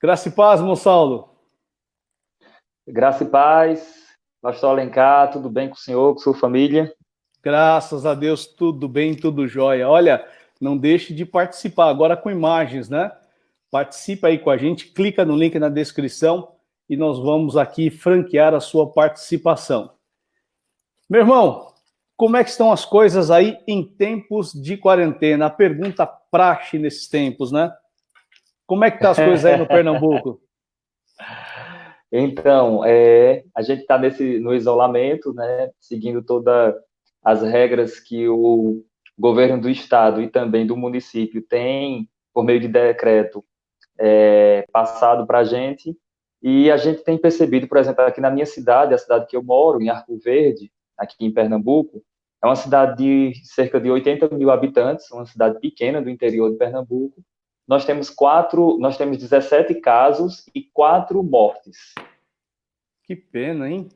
Graça e paz, Monsaldo. Graça e paz, pastor Alencar, tudo bem com o senhor, com sua família? Graças a Deus, tudo bem, tudo jóia. Olha, não deixe de participar, agora com imagens, né? Participa aí com a gente, clica no link na descrição e nós vamos aqui franquear a sua participação. Meu irmão, como é que estão as coisas aí em tempos de quarentena? A pergunta praxe nesses tempos, né? Como é que estão as coisas aí no Pernambuco? Então, a gente está no isolamento, né, seguindo todas as regras que o governo do estado e também do município tem, por meio de decreto, passado para a gente tem percebido, por exemplo, aqui na minha cidade, a cidade que eu moro, em Arco Verde, aqui em Pernambuco, é uma cidade de cerca de 80 mil habitantes, uma cidade pequena do interior de Pernambuco. Nós temos 17 casos e 4 mortes. Que pena, hein?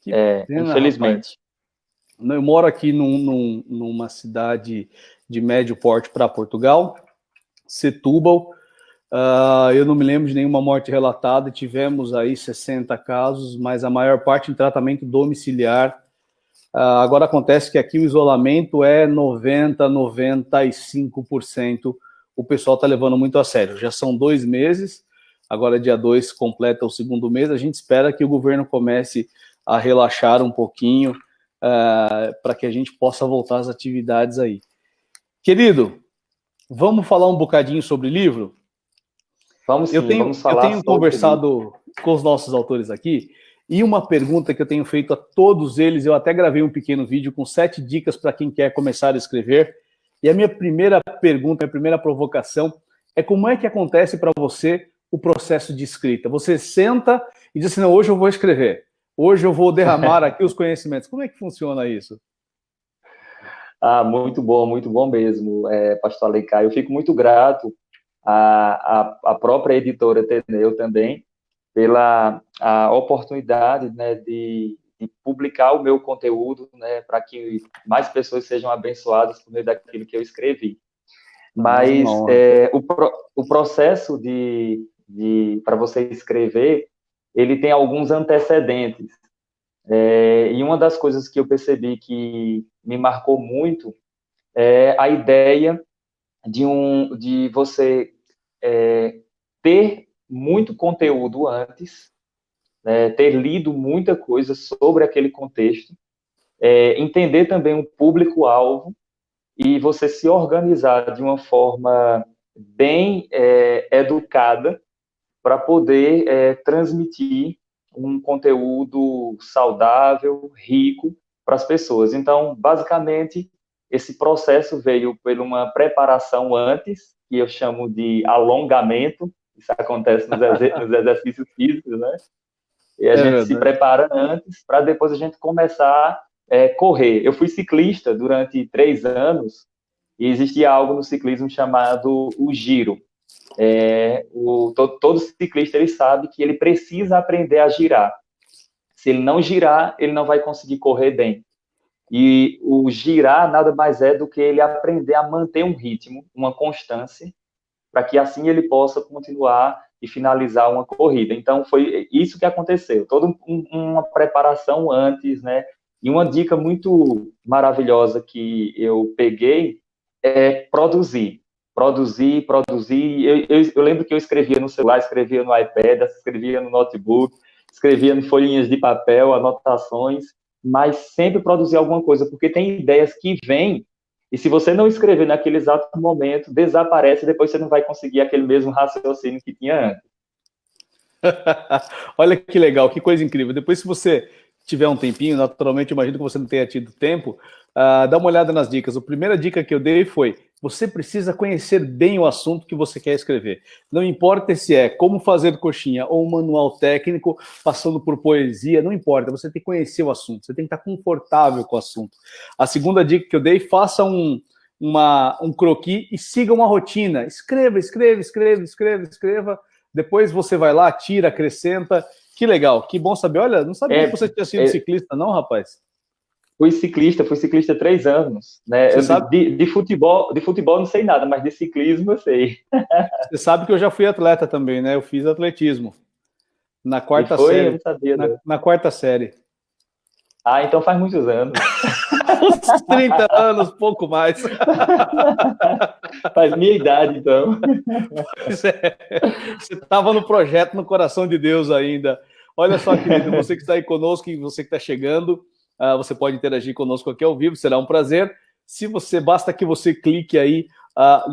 Que pena, rapaz. Infelizmente. Eu moro aqui numa cidade de médio porte para Portugal, Setúbal. Eu não me lembro de nenhuma morte relatada. Tivemos aí 60 casos, mas a maior parte em tratamento domiciliar. Agora acontece que aqui o isolamento é 95%. O pessoal está levando muito a sério. Já são 2 meses, agora dia 2 completa o segundo mês. A gente espera que o governo comece a relaxar um pouquinho, para que a gente possa voltar às atividades aí. Querido, vamos falar um bocadinho sobre livro? Vamos sim, vamos falar eu tenho sobre conversado com os nossos autores aqui, e uma pergunta que eu tenho feito a todos eles, eu até gravei um pequeno vídeo com 7 dicas para quem quer começar a escrever, e a minha primeira pergunta, a minha primeira provocação é como é que acontece para você o processo de escrita? Você senta e diz assim, não, hoje eu vou escrever, hoje eu vou derramar aqui os conhecimentos. Como é que funciona isso? muito bom mesmo, pastor Alencar. Eu fico muito grato à própria editora Teneu também, pela a oportunidade, né, de publicar o meu conteúdo, né, para que mais pessoas sejam abençoadas por meio daquilo que eu escrevi. Mas o processo para você escrever, ele tem alguns antecedentes. E uma das coisas que eu percebi que me marcou muito é a ideia de você ter muito conteúdo antes, ter lido muita coisa sobre aquele contexto, entender também o público-alvo e você se organizar de uma forma bem educada para poder transmitir um conteúdo saudável, rico para as pessoas. Então, basicamente, esse processo veio por uma preparação antes, que eu chamo de alongamento. Isso acontece nos exercícios físicos, né? E a gente se prepara antes para depois a gente começar a correr. Eu fui ciclista durante 3 anos e existia algo no ciclismo chamado o giro. Todo ciclista ele sabe que ele precisa aprender a girar. Se ele não girar, ele não vai conseguir correr bem. E o girar nada mais é do que ele aprender a manter um ritmo, uma constância, para que assim ele possa continuar e finalizar uma corrida. Então, foi isso que aconteceu. Toda uma preparação antes, né? E uma dica muito maravilhosa que eu peguei é produzir. Produzir. Eu lembro que eu escrevia no celular, escrevia no iPad, escrevia no notebook, escrevia em folhinhas de papel, anotações, mas sempre produzir alguma coisa, porque tem ideias que vêm e se você não escrever naquele exato momento, desaparece e depois você não vai conseguir aquele mesmo raciocínio que tinha antes. Olha que legal, que coisa incrível. Depois, se você tiver um tempinho, naturalmente, imagino que você não tenha tido tempo, dá uma olhada nas dicas. A primeira dica que eu dei foi, você precisa conhecer bem o assunto que você quer escrever. Não importa se é como fazer coxinha ou um manual técnico, passando por poesia, não importa, você tem que conhecer o assunto, você tem que estar confortável com o assunto. A segunda dica que eu dei, faça um croquis e siga uma rotina. Escreva. Depois você vai lá, tira, acrescenta. Que legal, que bom saber. Olha, não sabia que você tinha sido ciclista, não, rapaz? Fui ciclista 3 anos, né? Você sabe, De futebol não sei nada, mas de ciclismo eu sei. você sabe que eu já fui atleta também, né? Eu fiz atletismo na E quarta foi, eu série. não sabia, não. Na quarta série. Ah, então faz muitos anos. Uns 30 anos, pouco mais. Faz minha idade, então. Pois é. Você estava no projeto no coração de Deus ainda. Olha só, querido, você que está aí conosco e você que está chegando, você pode interagir conosco aqui ao vivo, será um prazer. Se você basta que você clique aí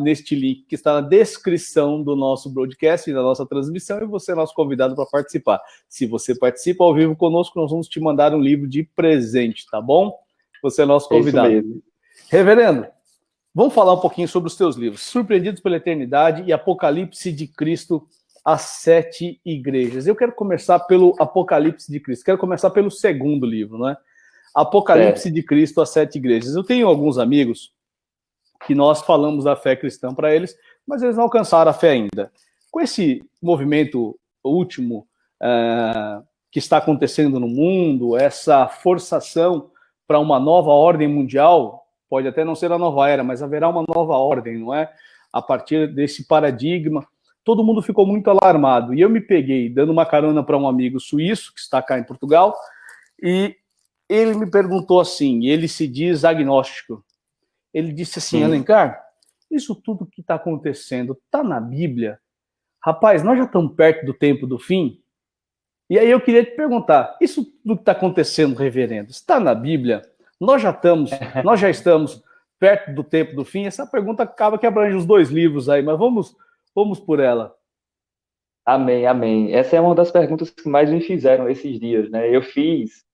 neste link que está na descrição do nosso broadcast, da nossa transmissão, e você é nosso convidado para participar. Se você participa ao vivo conosco, nós vamos te mandar um livro de presente, tá bom? Você é nosso É isso convidado. mesmo. Reverendo, vamos falar um pouquinho sobre os teus livros, Surpreendidos pela Eternidade e Apocalipse de Cristo, as 7 igrejas. Eu quero começar pelo Apocalipse de Cristo, quero começar pelo segundo livro, não é? Apocalipse de Cristo, as 7 igrejas. Eu tenho alguns amigos que nós falamos da fé cristã para eles, mas eles não alcançaram a fé ainda. Com esse movimento último que está acontecendo no mundo, essa forçação para uma nova ordem mundial, pode até não ser a nova era, mas haverá uma nova ordem, não é? A partir desse paradigma, todo mundo ficou muito alarmado. E eu me peguei dando uma carona para um amigo suíço, que está cá em Portugal, e ele me perguntou assim, ele se diz agnóstico. Ele disse assim, Alencar, isso tudo que está acontecendo está na Bíblia? Rapaz, nós já estamos perto do tempo do fim? E aí eu queria te perguntar, isso tudo que está acontecendo, reverendo, está na Bíblia? Nós já estamos perto do tempo do fim? Essa pergunta acaba que abrange os 2 livros aí, mas vamos por ela. Amém, amém. Essa é uma das perguntas que mais me fizeram esses dias, né? Eu fiz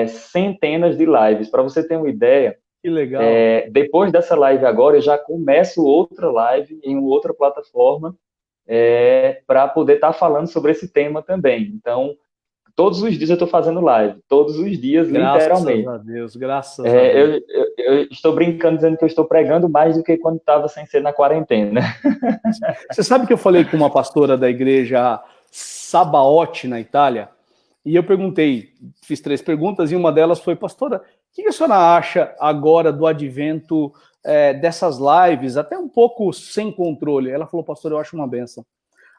centenas de lives. Para você ter uma ideia, Que legal. Depois dessa live agora, eu já começo outra live em outra plataforma para poder estar falando sobre esse tema também. Então, todos os dias eu estou fazendo live, todos os dias, literalmente. Graças a Deus, graças a Deus. Eu estou brincando dizendo que eu estou pregando mais do que quando estava sem ser na quarentena. Você sabe que eu falei com uma pastora da igreja Sabaote, na Itália, e eu perguntei, fiz 3 perguntas, e uma delas foi, pastora, o que a senhora acha agora do advento dessas lives, até um pouco sem controle? Ela falou, pastor, eu acho uma bênção.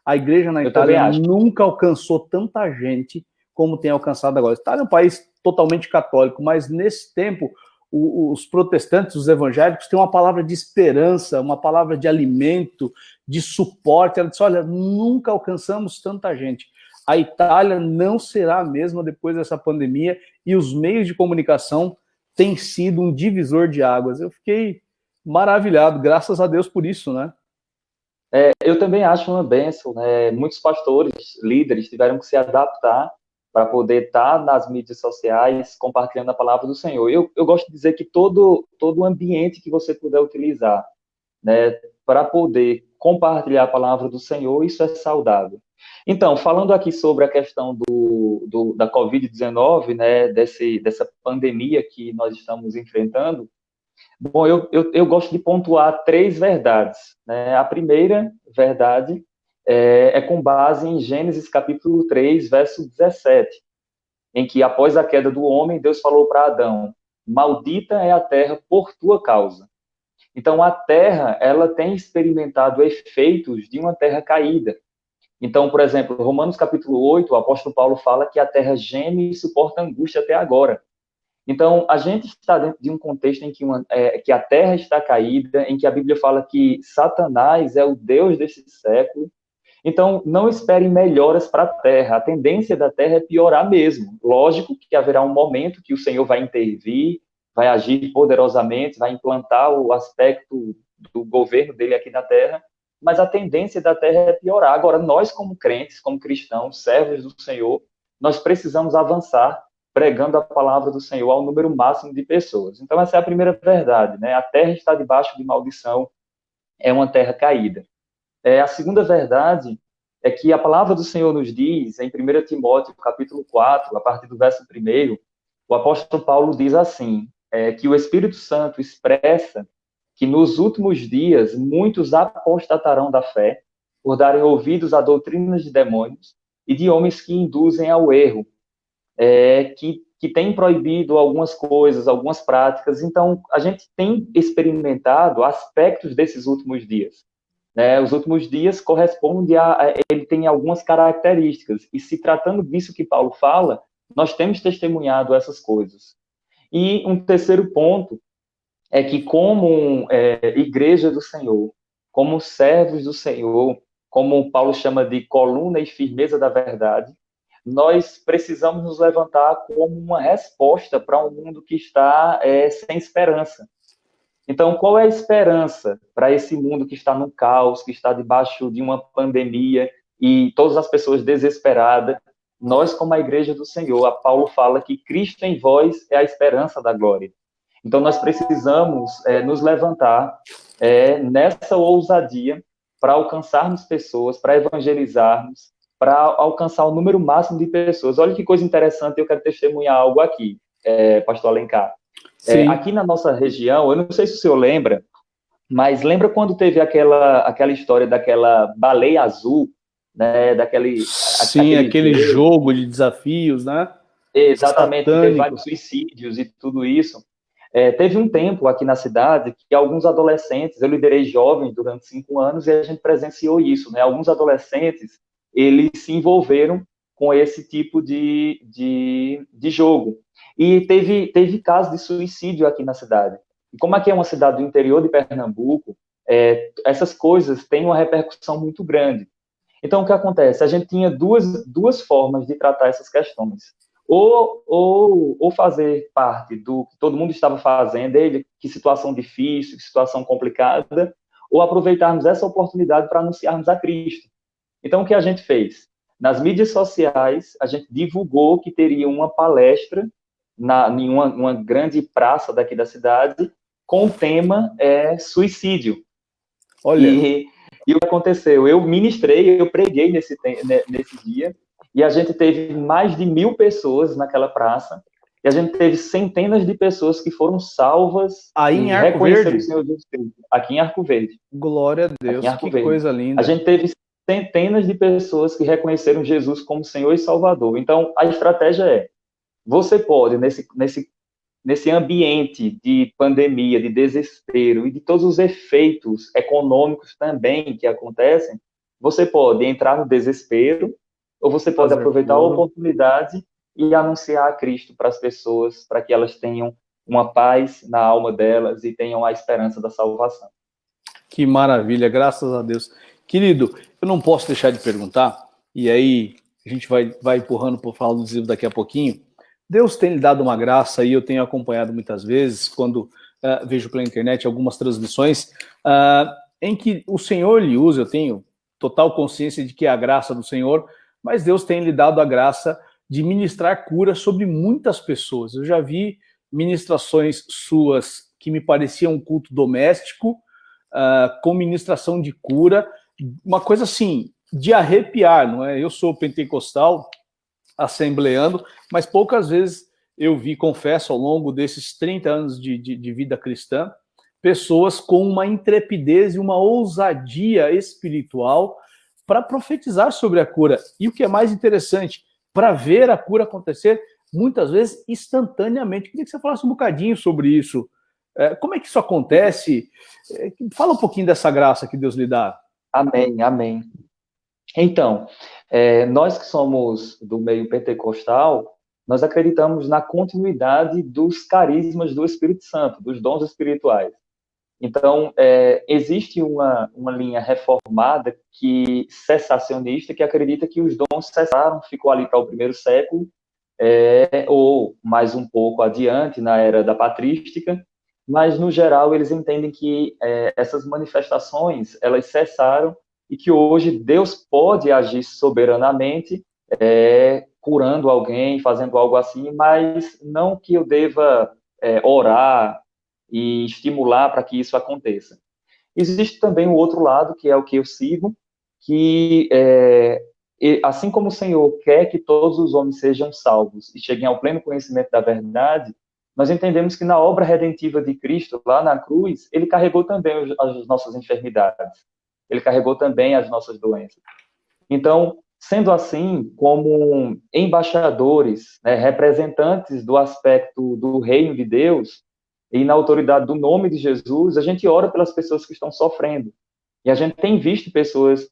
A igreja na Itália nunca alcançou tanta gente como tem alcançado agora. A Itália é um país totalmente católico, mas nesse tempo os protestantes, os evangélicos, têm uma palavra de esperança, uma palavra de alimento, de suporte. Ela disse, olha, nunca alcançamos tanta gente. A Itália não será a mesma depois dessa pandemia e os meios de comunicação têm sido um divisor de águas. Eu fiquei maravilhado, graças a Deus por isso, né? Eu também acho uma bênção, né? Muitos pastores, líderes tiveram que se adaptar para poder estar nas mídias sociais compartilhando a palavra do Senhor. Eu gosto de dizer que todo o ambiente que você puder utilizar, né, para poder compartilhar a palavra do Senhor, isso é saudável. Então, falando aqui sobre a questão da Covid-19, né, dessa pandemia que nós estamos enfrentando, bom, eu gosto de pontuar 3 verdades, né? A primeira verdade é com base em Gênesis capítulo 3, verso 17, em que após a queda do homem, Deus falou para Adão, maldita é a terra por tua causa. Então, a terra, ela tem experimentado efeitos de uma terra caída. Então, por exemplo, Romanos capítulo 8, o apóstolo Paulo fala que a terra geme e suporta angústia até agora. Então, a gente está dentro de um contexto em que a terra está caída, em que a Bíblia fala que Satanás é o Deus desse século. Então, não esperem melhoras para a terra. A tendência da terra é piorar mesmo. Lógico que haverá um momento que o Senhor vai intervir, vai agir poderosamente, vai implantar o aspecto do governo dele aqui na terra, mas a tendência da terra é piorar. Agora, nós como crentes, como cristãos, servos do Senhor, nós precisamos avançar pregando a palavra do Senhor ao número máximo de pessoas. Então, essa é a primeira verdade, né? A terra está debaixo de maldição, é uma terra caída. A segunda verdade é que a palavra do Senhor nos diz, em 1 Timóteo, capítulo 4, a partir do verso 1, o apóstolo Paulo diz assim, que o Espírito Santo expressa que nos últimos dias muitos apostatarão da fé, por darem ouvidos a doutrinas de demônios e de homens que induzem ao erro, que que têm proibido algumas coisas, algumas práticas. Então, a gente tem experimentado aspectos desses últimos dias. Né? Os últimos dias correspondem ele tem algumas características. E se tratando disso que Paulo fala, nós temos testemunhado essas coisas. E um terceiro ponto é que, como igreja do Senhor, como servos do Senhor, como Paulo chama de coluna e firmeza da verdade, nós precisamos nos levantar como uma resposta para um mundo que está sem esperança. Então, qual é a esperança para esse mundo que está no caos, que está debaixo de uma pandemia e todas as pessoas desesperadas? Nós, como a igreja do Senhor, a Paulo fala que Cristo em vós é a esperança da glória. Então, nós precisamos nos levantar nessa ousadia para alcançarmos pessoas, para evangelizarmos, para alcançar o número máximo de pessoas. Olha que coisa interessante, eu quero testemunhar algo aqui, pastor Alencar. Aqui na nossa região, eu não sei se o senhor lembra, mas lembra quando teve aquela história daquela baleia azul, né? Sim, aquele jogo de desafios, né? Exatamente, que teve vários suicídios e tudo isso. Teve um tempo aqui na cidade que alguns adolescentes, eu liderei jovens durante 5 anos e a gente presenciou isso, né? Alguns adolescentes, eles se envolveram com esse tipo de jogo. E teve casos de suicídio aqui na cidade. E como aqui é uma cidade do interior de Pernambuco, essas coisas têm uma repercussão muito grande. Então, o que acontece? A gente tinha duas formas de tratar essas questões. Ou fazer parte do que todo mundo estava fazendo, que situação difícil, que situação complicada, ou aproveitarmos essa oportunidade para anunciarmos a Cristo. Então, o que a gente fez? Nas mídias sociais, a gente divulgou que teria uma palestra em uma grande praça daqui da cidade, com o tema suicídio. Olha. E o que aconteceu? Eu ministrei, eu preguei nesse dia, e a gente teve mais de 1.000 pessoas naquela praça, e a gente teve centenas de pessoas que foram salvas aí em Arco Verde? O Senhor Jesus Cristo. Aqui em Arco Verde. Glória a Deus, que coisa linda. A gente teve centenas de pessoas que reconheceram Jesus como Senhor e Salvador. Então, a estratégia você pode, nesse ambiente de pandemia, de desespero e de todos os efeitos econômicos também que acontecem, você pode entrar no desespero ou você pode aproveitar a oportunidade e anunciar a Cristo para as pessoas, para que elas tenham uma paz na alma delas e tenham a esperança da salvação. Que maravilha, graças a Deus. Querido, eu não posso deixar de perguntar, e aí a gente vai empurrando para falar do livro daqui a pouquinho. Deus tem lhe dado uma graça, e eu tenho acompanhado muitas vezes, quando vejo pela internet algumas transmissões, em que o Senhor lhe usa, eu tenho total consciência de que é a graça do Senhor, mas Deus tem lhe dado a graça de ministrar cura sobre muitas pessoas. Eu já vi ministrações suas que me pareciam um culto doméstico, com ministração de cura, uma coisa assim, de arrepiar, não é? Eu sou pentecostal, assembleando, mas poucas vezes eu vi, confesso, ao longo desses 30 anos de vida cristã, pessoas com uma intrepidez e uma ousadia espiritual para profetizar sobre a cura. E o que é mais interessante, para ver a cura acontecer, muitas vezes instantaneamente. Queria que você falasse um bocadinho sobre isso. Como é que isso acontece? Fala um pouquinho dessa graça que Deus lhe dá. Amém, amém. Então, nós que somos do meio pentecostal, nós acreditamos na continuidade dos carismas do Espírito Santo, dos dons espirituais. Então, existe uma linha reformada, cessacionista, que acredita que os dons cessaram, ficou ali para o primeiro século, ou mais um pouco adiante, na era da patrística, mas, no geral, eles entendem que essas manifestações, elas cessaram e que hoje Deus pode agir soberanamente, curando alguém, fazendo algo assim, mas não que eu deva orar e estimular para que isso aconteça. Existe também o outro lado, que é o que eu sigo, que assim como o Senhor quer que todos os homens sejam salvos e cheguem ao pleno conhecimento da verdade, nós entendemos que na obra redentiva de Cristo, lá na cruz, ele carregou também as nossas enfermidades, ele carregou também as nossas doenças. Então, sendo assim, como embaixadores, né, representantes do aspecto do reino de Deus, e na autoridade do nome de Jesus, a gente ora pelas pessoas que estão sofrendo. E a gente tem visto pessoas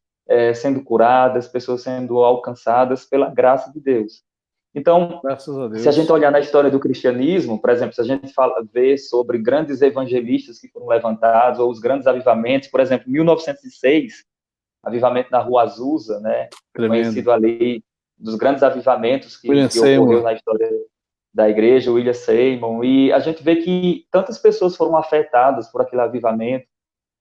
sendo curadas, pessoas sendo alcançadas pela graça de Deus. Então, Graças a se a gente Deus. olhar na história do cristianismo, por exemplo, se a gente vê sobre grandes evangelistas que foram levantados, ou os grandes avivamentos, por exemplo, 1906, avivamento na Rua Azusa, né, Tremendo. conhecido ali, dos grandes avivamentos William que ocorreu Seymour. na história da igreja, William Seymour, e a gente vê que tantas pessoas foram afetadas por aquele avivamento.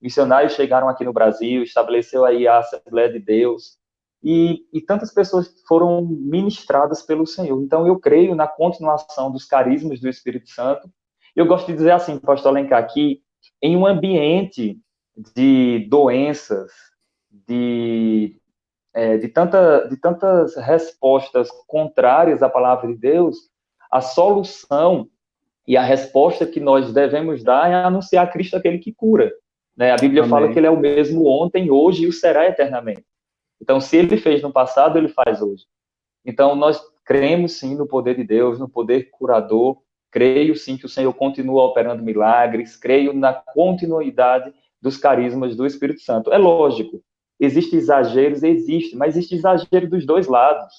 Missionários chegaram aqui no Brasil, estabeleceu aí a Assembleia de Deus, e tantas pessoas foram ministradas pelo Senhor. Então, eu creio na continuação dos carismas do Espírito Santo. Eu gosto de dizer assim, pastor Alencar, que em um ambiente de doenças, de tantas respostas contrárias à palavra de Deus, a solução e a resposta que nós devemos dar é anunciar Cristo aquele que cura. Né? A Bíblia fala que Amém. ele é o mesmo ontem, hoje e o será eternamente. Então, se ele fez no passado, ele faz hoje. Então, nós cremos sim no poder de Deus, no poder curador. Creio sim que o Senhor continua operando milagres. Creio na continuidade dos carismas do Espírito Santo. É lógico, existem exageros, existe, mas existe exagero dos dois lados.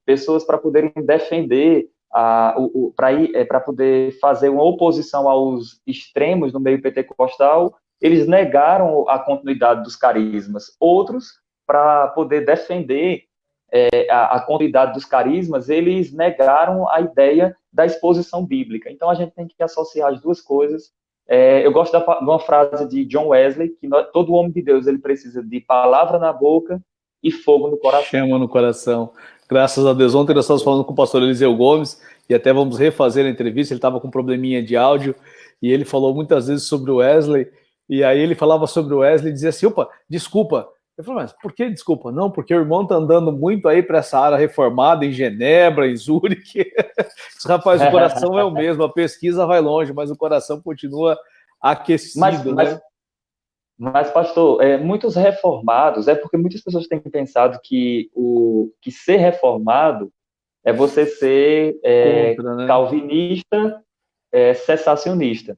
Pessoas para poderem defender, para poder fazer uma oposição aos extremos no meio pentecostal, eles negaram a continuidade dos carismas. Outros, para poder defender a continuidade dos carismas, eles negaram a ideia da exposição bíblica. Então, a gente tem que associar as duas coisas. Eu gosto de uma frase de John Wesley, que todo homem de Deus ele precisa de palavra na boca e fogo no coração. Chama no coração. Graças a Deus. Ontem nós estávamos falando com o pastor Eliseu Gomes, e até vamos refazer a entrevista, ele estava com um probleminha de áudio, e ele falou muitas vezes sobre o Wesley, e aí ele falava sobre o Wesley e dizia assim, opa, desculpa. Eu falei, mas por que desculpa? Não, porque o irmão está andando muito aí para essa área reformada, em Genebra, em Zurique. Rapaz, o coração é o mesmo, a pesquisa vai longe, mas o coração continua aquecido, né? Mas, pastor, muitos reformados, porque muitas pessoas têm pensado que ser reformado é você ser Contra, né? calvinista, cessacionista.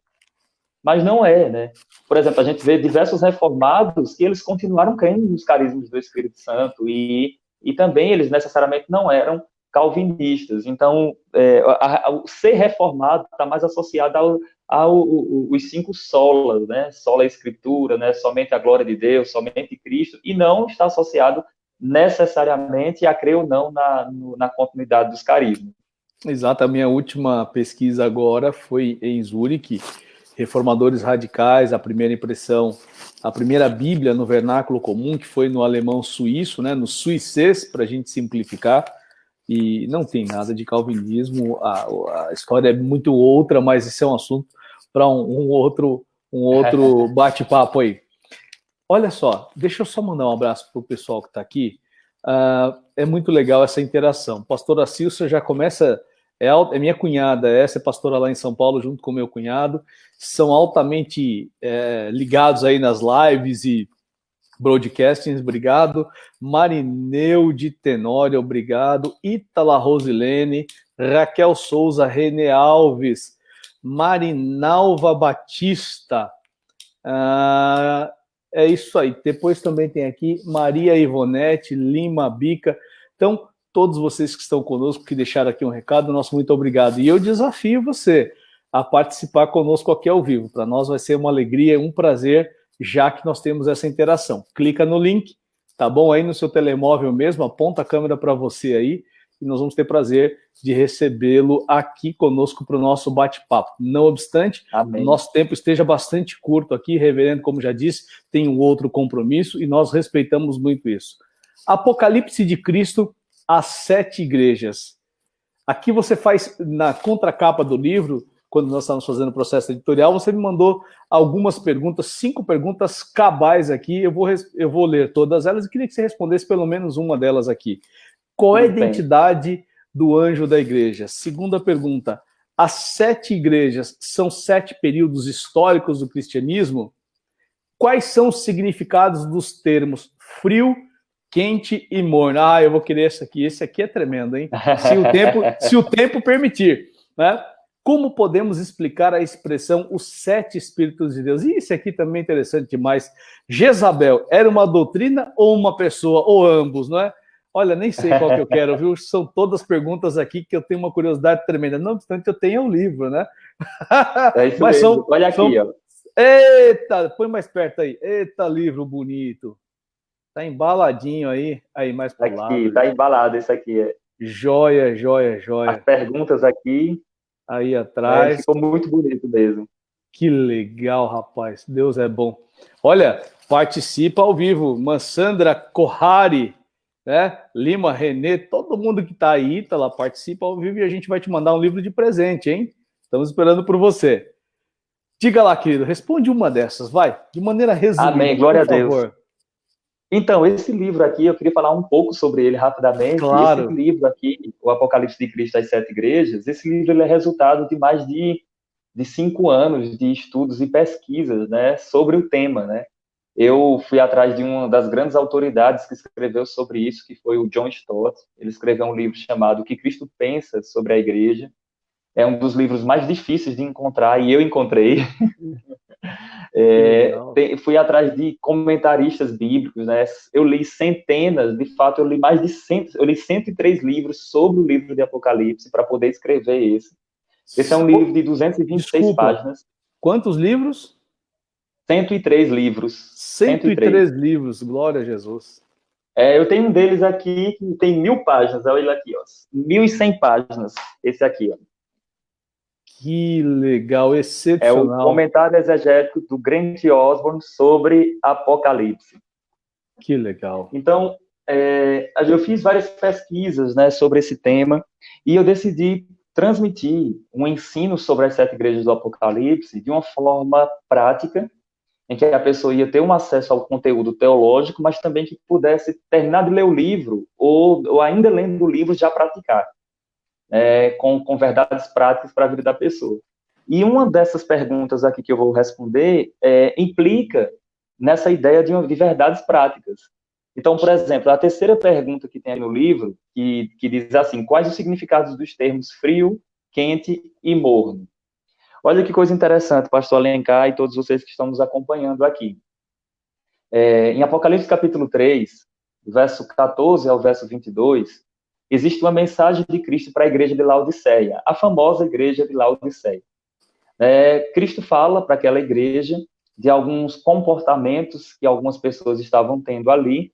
Mas não é, né? Por exemplo, a gente vê diversos reformados que eles continuaram crendo nos carismas do Espírito Santo e também eles necessariamente não eram calvinistas. Então, o ser reformado está mais associado aos 5 solas, né? Sola Escritura, né? Somente a glória de Deus, somente Cristo, e não está associado necessariamente a crer ou não na continuidade dos carismas. Exato, a minha última pesquisa agora foi em Zurique, Reformadores Radicais, a primeira impressão, a primeira Bíblia no vernáculo comum, que foi no alemão suíço, né, no suíçês, para a gente simplificar, e não tem nada de calvinismo, a história é muito outra, mas esse é um assunto para um outro bate-papo aí. Olha só, deixa eu só mandar um abraço para o pessoal que está aqui. É muito legal essa interação. Pastora Silcia já começa, é minha cunhada, essa é pastora lá em São Paulo, junto com meu cunhado, são altamente ligados aí nas lives e broadcastings, obrigado. Marineu de Tenório, obrigado. Ítala Rosilene, Raquel Souza, René Alves, Marinalva Batista, é isso aí. Depois também tem aqui Maria Ivonete, Lima Bica. Então, todos vocês que estão conosco, que deixaram aqui um recado, nosso muito obrigado. E eu desafio você a participar conosco aqui ao vivo. Para nós vai ser uma alegria, um prazer, já que nós temos essa interação. Clica no link, tá bom? Aí no seu telemóvel mesmo, aponta a câmera para você aí, e nós vamos ter prazer de recebê-lo aqui conosco para o nosso bate-papo. Não obstante, Amém. o nosso tempo esteja bastante curto aqui, reverendo, como já disse, tem um outro compromisso e nós respeitamos muito isso. Apocalipse de Cristo às 7 igrejas. Aqui você faz, na contracapa do livro, quando nós estávamos fazendo o processo editorial, você me mandou algumas perguntas, 5 perguntas cabais aqui, eu vou ler todas elas e queria que você respondesse pelo menos uma delas aqui. Qual é a identidade do anjo da igreja? Segunda pergunta, as 7 igrejas são 7 períodos históricos do cristianismo? Quais são os significados dos termos frio, quente e morno. Ah, eu vou querer esse aqui é tremendo, hein? Se o tempo permitir, né? Como podemos explicar a expressão os 7 Espíritos de Deus? E esse aqui também é interessante demais. Jezabel era uma doutrina ou uma pessoa, ou ambos, não é? Olha, nem sei qual que eu quero, viu? São todas perguntas aqui que eu tenho uma curiosidade tremenda. Não obstante, eu tenho um livro, né? É isso Mas mesmo. Olha aqui, ó. Eita, põe mais perto aí. Eita, livro bonito. Tá embaladinho aí. Aí, mais pro Aqui, lado. tá embalado esse aqui. Joia, joia, joia. As perguntas aqui. Aí atrás. Ficou muito bonito mesmo. Que legal, rapaz. Deus é bom. Olha, participa ao vivo. Mansandra Corrari, né? Lima, Renê, todo mundo que tá aí, tá lá, participa ao vivo e a gente vai te mandar um livro de presente, hein? Estamos esperando por você. Diga lá, querido, responde uma dessas, vai, de maneira resumida. Amém, glória a Deus. Então, esse livro aqui, eu queria falar um pouco sobre ele rapidamente. Claro. Esse livro aqui, O Apocalipse de Cristo às 7 Igrejas, esse livro ele é resultado de mais de 5 anos de estudos e pesquisas, né, sobre o tema, né? Eu fui atrás de uma das grandes autoridades que escreveu sobre isso, que foi o John Stott. Ele escreveu um livro chamado O que Cristo Pensa sobre a Igreja. É um dos livros mais difíceis de encontrar, e eu encontrei. Fui atrás de comentaristas bíblicos, né? Eu li centenas, de fato, eu li mais de 103 livros sobre o livro de Apocalipse para poder escrever esse. Esse é um livro de 226 páginas. Quantos livros? 103 livros. 103 livros, glória a Jesus. Eu tenho um deles aqui que tem 1000 páginas, olha ele aqui, ó. 1100 páginas, esse aqui, ó. Que legal, excepcional. É o comentário exegético do Grant Osborne sobre Apocalipse. Que legal. Então, eu fiz várias pesquisas, né, sobre esse tema e eu decidi transmitir um ensino sobre as 7 igrejas do Apocalipse de uma forma prática, em que a pessoa ia ter um acesso ao conteúdo teológico, mas também que pudesse terminar de ler o livro ou ainda lendo o livro já praticar. Com verdades práticas para a vida da pessoa. E uma dessas perguntas aqui que eu vou responder implica nessa ideia de verdades práticas. Então, por exemplo, a terceira pergunta que tem aí no livro, que diz assim, quais os significados dos termos frio, quente e morno? Olha que coisa interessante, pastor Alencar e todos vocês que estão nos acompanhando aqui. Em Apocalipse capítulo 3, verso 14 ao verso 22, existe uma mensagem de Cristo para a igreja de Laodiceia, a famosa igreja de Laodiceia. Cristo fala para aquela igreja de alguns comportamentos que algumas pessoas estavam tendo ali,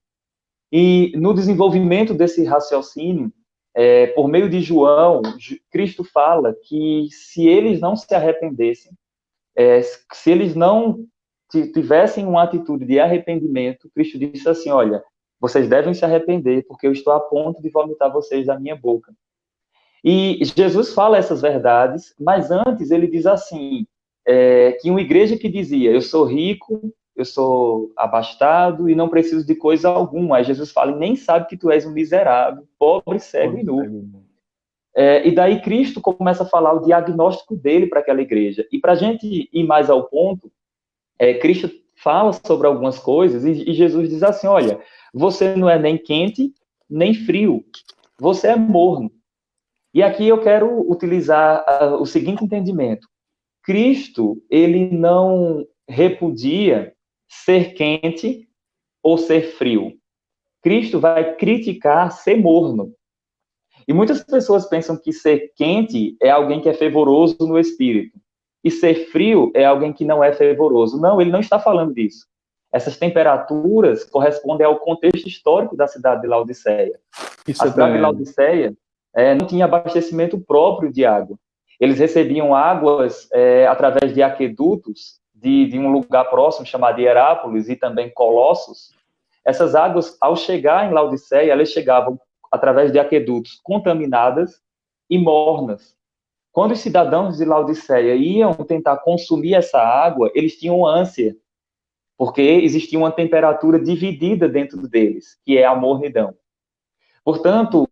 e no desenvolvimento desse raciocínio, por meio de João, Cristo fala que se eles não se arrependessem, se eles não tivessem uma atitude de arrependimento, Cristo disse assim, olha, vocês devem se arrepender, porque eu estou a ponto de vomitar vocês da minha boca. E Jesus fala essas verdades, mas antes ele diz assim, que uma igreja que dizia, eu sou rico, eu sou abastado e não preciso de coisa alguma. Aí Jesus fala, nem sabe que tu és um miserável, pobre, cego e nu. E daí Cristo começa a falar o diagnóstico dele para aquela igreja. E para a gente ir mais ao ponto, Cristo fala sobre algumas coisas e Jesus diz assim, olha, você não é nem quente, nem frio. Você é morno. E aqui eu quero utilizar o seguinte entendimento. Cristo, ele não repudia ser quente ou ser frio. Cristo vai criticar ser morno. E muitas pessoas pensam que ser quente é alguém que é fervoroso no espírito. E ser frio é alguém que não é fervoroso. Não, ele não está falando disso. Essas temperaturas correspondem ao contexto histórico da cidade de Laodiceia. A cidade de Laodiceia não tinha abastecimento próprio de água. Eles recebiam águas através de aquedutos de um lugar próximo chamado Hierápolis e também Colossos. Essas águas, ao chegar em Laodiceia, elas chegavam através de aquedutos contaminadas e mornas. Quando os cidadãos de Laodiceia iam tentar consumir essa água, eles tinham ânsia, porque existia uma temperatura dividida dentro deles, que é a mornidão. Portanto,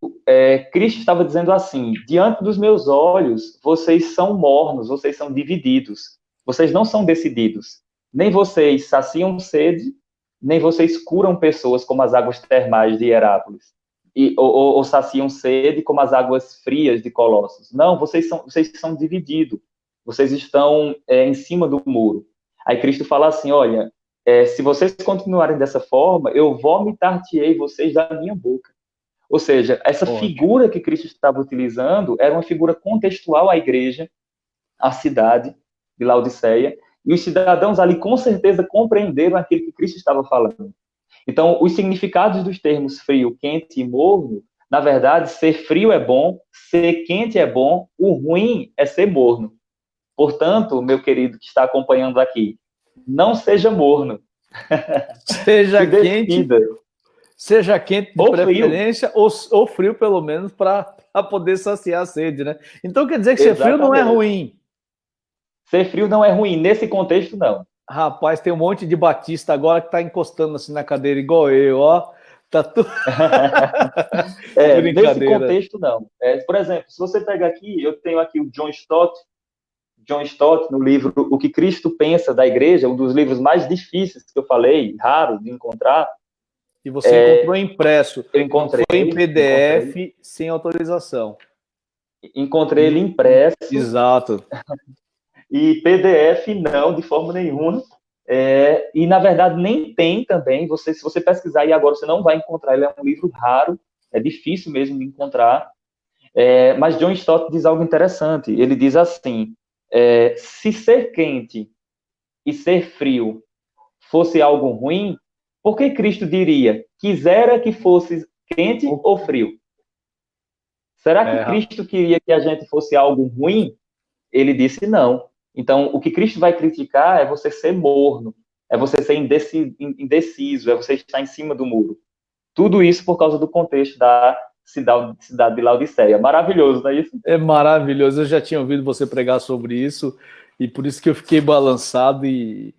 Cristo estava dizendo assim, diante dos meus olhos, vocês são mornos, vocês são divididos, vocês não são decididos, nem vocês saciam sede, nem vocês curam pessoas como as águas termais de Herápolis, ou saciam sede como as águas frias de Colossos. Não, vocês são divididos, vocês estão em cima do muro. Aí Cristo fala assim, olha, se vocês continuarem dessa forma, eu vomitar-te-ei vocês da minha boca. Ou seja, essa figura que Cristo estava utilizando era uma figura contextual à igreja, à cidade de Laodiceia, e os cidadãos ali com certeza compreenderam aquilo que Cristo estava falando. Então, os significados dos termos frio, quente e morno, na verdade, ser frio é bom, ser quente é bom, o ruim é ser morno. Portanto, meu querido que está acompanhando aqui, não seja morno. Seja quente, de ou preferência, frio. Ou frio, pelo menos, para poder saciar a sede, né? Então, quer dizer que ser frio não é ruim. Ser frio não é ruim, nesse contexto, não. Rapaz, tem um monte de batista agora que está encostando assim na cadeira, igual eu, ó. Tá tudo. Nesse contexto, não. Por exemplo, se você pegar aqui, eu tenho aqui o John Stott, no livro O que Cristo Pensa da Igreja, um dos livros mais difíceis que eu falei, raro de encontrar. E você encontrou impresso. Eu encontrei. Foi em PDF sem autorização. Encontrei ele impresso. Exato. E PDF não, de forma nenhuma. E, na verdade, nem tem também. Se você pesquisar aí agora, você não vai encontrar. Ele é um livro raro, é difícil mesmo de encontrar. Mas John Stott diz algo interessante. Ele diz assim, se ser quente e ser frio fosse algo ruim, por que Cristo diria, quisera que fosse quente ou frio? Será que Cristo queria que a gente fosse algo ruim? Ele disse não. Então, o que Cristo vai criticar é você ser morno, é você ser indeciso, é você estar em cima do muro. Tudo isso por causa do contexto da cidade de Laodiceia. Maravilhoso, não é isso? É maravilhoso. Eu já tinha ouvido você pregar sobre isso, e por isso que eu fiquei balançado, e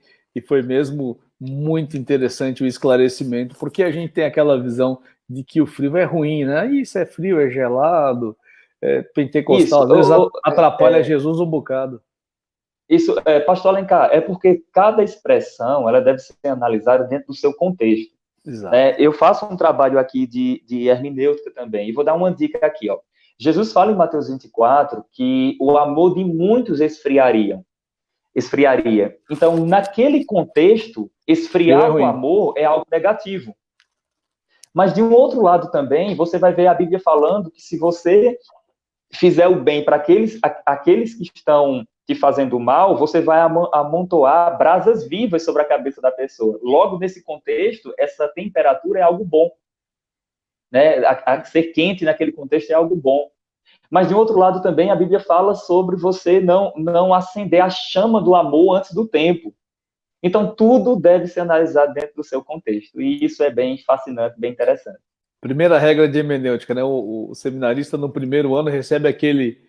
foi mesmo muito interessante o esclarecimento, porque a gente tem aquela visão de que o frio é ruim, né? Isso é frio, é gelado, pentecostal, às vezes atrapalha Jesus um bocado. Isso, pastor Alencar, é porque cada expressão ela deve ser analisada dentro do seu contexto. Exato. Eu faço um trabalho aqui de hermenêutica também, e vou dar uma dica aqui. Ó. Jesus fala em Mateus 24 que o amor de muitos esfriaria. Então, naquele contexto, esfriar o amor é algo negativo. Mas, de um outro lado também, você vai ver a Bíblia falando que se você fizer o bem para aqueles que estão te fazendo mal, você vai amontoar brasas vivas sobre a cabeça da pessoa. Logo, nesse contexto, essa temperatura é algo bom. Né? Ser quente naquele contexto é algo bom. Mas, de outro lado, também, a Bíblia fala sobre você não acender a chama do amor antes do tempo. Então, tudo deve ser analisado dentro do seu contexto. E isso é bem fascinante, bem interessante. Primeira regra de hermenêutica, né? O seminarista, no primeiro ano, recebe aquele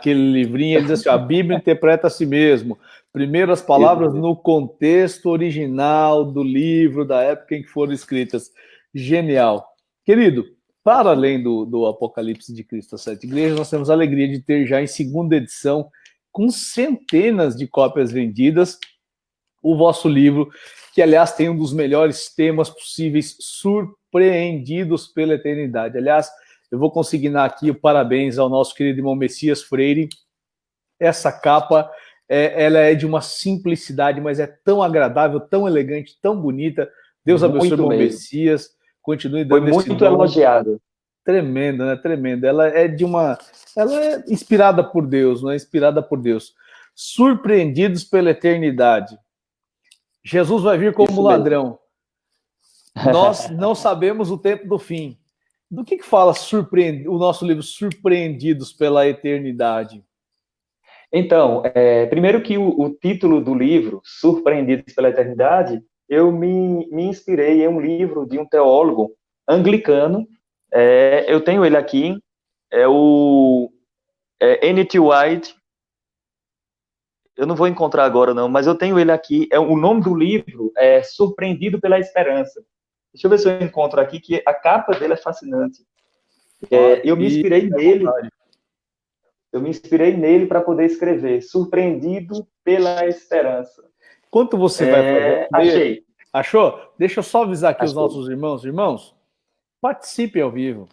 livrinho, ele diz assim, a Bíblia interpreta a si mesmo. Primeiro as palavras no contexto original do livro, da época em que foram escritas. Genial. Querido, para além do Apocalipse de Cristo às 7 igrejas, nós temos a alegria de ter já em segunda edição, com centenas de cópias vendidas, o vosso livro, que, aliás, tem um dos melhores temas possíveis, Surpreendidos pela Eternidade. Aliás, eu vou consignar aqui o parabéns ao nosso querido irmão Messias Freire. Essa capa, ela é de uma simplicidade, mas é tão agradável, tão elegante, tão bonita. Deus abençoe o irmão Messias. Continue dando esse muito elogiado. Tremendo, né? Tremendo. Ela é inspirada por Deus, não é? Inspirada por Deus. Surpreendidos pela Eternidade. Jesus vai vir como ladrão. Nós não sabemos o tempo do fim. Do que fala o nosso livro Surpreendidos pela Eternidade? Então, primeiro que o título do livro, Surpreendidos pela Eternidade, eu me inspirei em um livro de um teólogo anglicano. Eu tenho ele aqui, o N.T. White. Eu não vou encontrar agora, não, mas eu tenho ele aqui. O nome do livro é Surpreendido pela Esperança. Deixa eu ver se eu encontro aqui, que a capa dele é fascinante. Eu me inspirei nele. Eu me inspirei nele para poder escrever Surpreendido pela Esperança. Quanto você vai fazer? Achei. Achou? Deixa eu só avisar aqui os Achou. nossos irmãos. Irmãos, participem ao vivo.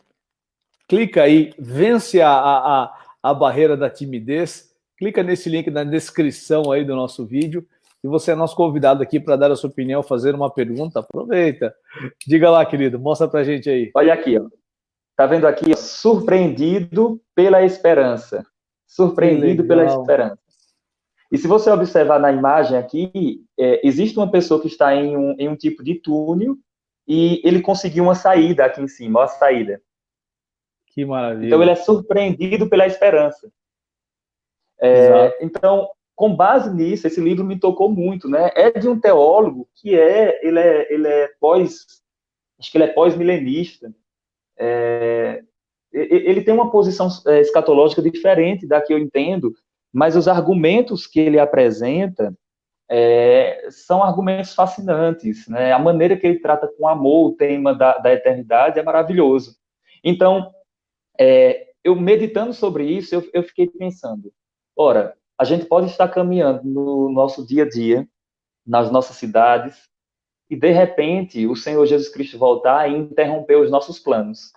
Clica aí, vence a barreira da timidez. Clica nesse link na descrição aí do nosso vídeo. E você é nosso convidado aqui para dar a sua opinião, fazer uma pergunta. Aproveita. Diga lá, querido, mostra pra gente aí. Olha aqui, ó. Tá vendo aqui? Ó, surpreendido pela esperança. Surpreendido pela esperança. E se você observar na imagem aqui, existe uma pessoa que está em um tipo de túnel e ele conseguiu uma saída aqui em cima, ó, a saída. Que maravilha. Então ele é surpreendido pela esperança. Então, com base nisso, esse livro me tocou muito, né? É de um teólogo que ele é acho que ele é pós-milenista. Ele tem uma posição escatológica diferente da que eu entendo, mas os argumentos que ele apresenta são argumentos fascinantes, né? A maneira que ele trata com amor o tema da eternidade é maravilhoso. Então, eu meditando sobre isso, eu fiquei pensando, ora, a gente pode estar caminhando no nosso dia a dia, nas nossas cidades, e de repente o Senhor Jesus Cristo voltar e interromper os nossos planos.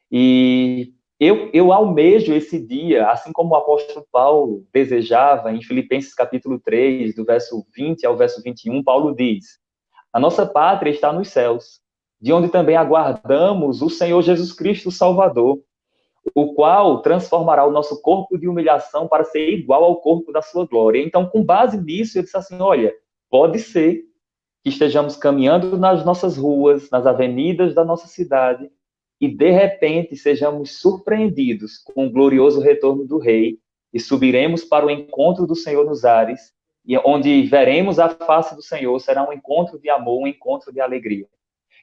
E eu almejo esse dia, assim como o apóstolo Paulo desejava, em Filipenses capítulo 3, do verso 20 ao verso 21, Paulo diz: a nossa pátria está nos céus, de onde também aguardamos o Senhor Jesus Cristo, o Salvador, o qual transformará o nosso corpo de humilhação para ser igual ao corpo da sua glória. Então, com base nisso, eu disse assim, olha, pode ser que estejamos caminhando nas nossas ruas, nas avenidas da nossa cidade, e de repente sejamos surpreendidos com o glorioso retorno do Rei, e subiremos para o encontro do Senhor nos ares, e onde veremos a face do Senhor, será um encontro de amor, um encontro de alegria.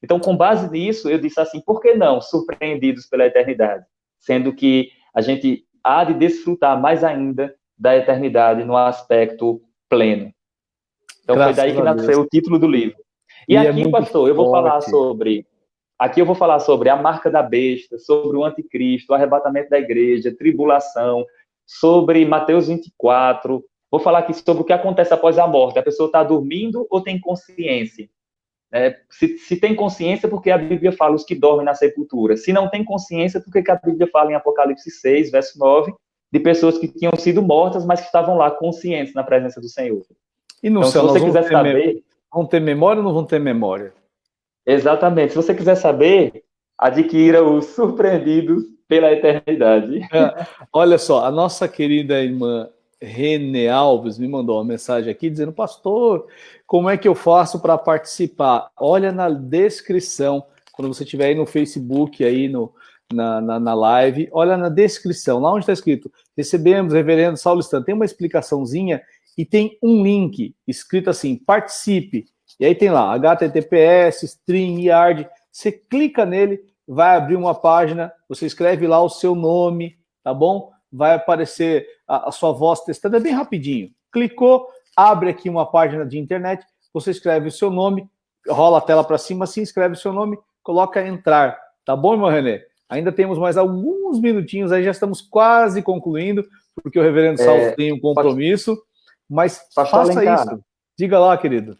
Então, com base nisso, eu disse assim, por que não surpreendidos pela eternidade? Sendo que a gente há de desfrutar mais ainda da eternidade no aspecto pleno. Então, graças foi daí que nasceu o título do livro. E aqui, pastor, eu vou falar sobre... Aqui eu vou falar sobre a marca da besta, sobre o anticristo, o arrebatamento da igreja, tribulação, sobre Mateus 24. Vou falar aqui sobre o que acontece após a morte. A pessoa está dormindo ou tem consciência? Se tem consciência, porque a Bíblia fala os que dormem na sepultura. Se não tem consciência, porque a Bíblia fala em Apocalipse 6, verso 9, de pessoas que tinham sido mortas, mas que estavam lá conscientes na presença do Senhor. E no céu, se você quiser saber... Vão ter memória ou não vão ter memória? Exatamente. Se você quiser saber, adquira os Surpreendidos pela Eternidade. Olha só, a nossa querida irmã Rene Alves me mandou uma mensagem aqui dizendo, pastor, como é que eu faço para participar? Olha na descrição, quando você estiver aí no Facebook, aí na live, olha na descrição, lá onde está escrito, recebemos, reverendo Saulo Stan, tem uma explicaçãozinha e tem um link escrito assim, participe. E aí tem lá, HTTPS, StreamYard, você clica nele, vai abrir uma página, você escreve lá o seu nome, tá bom? Vai aparecer a sua voz testando, é bem rapidinho. Clicou, abre aqui uma página de internet, você escreve o seu nome, rola a tela para cima, assim, escreve o seu nome, coloca entrar, tá bom, irmão René? Ainda temos mais alguns minutinhos, aí já estamos quase concluindo, porque o reverendo Saulo tem um compromisso, mas faça isso. Diga lá, querido.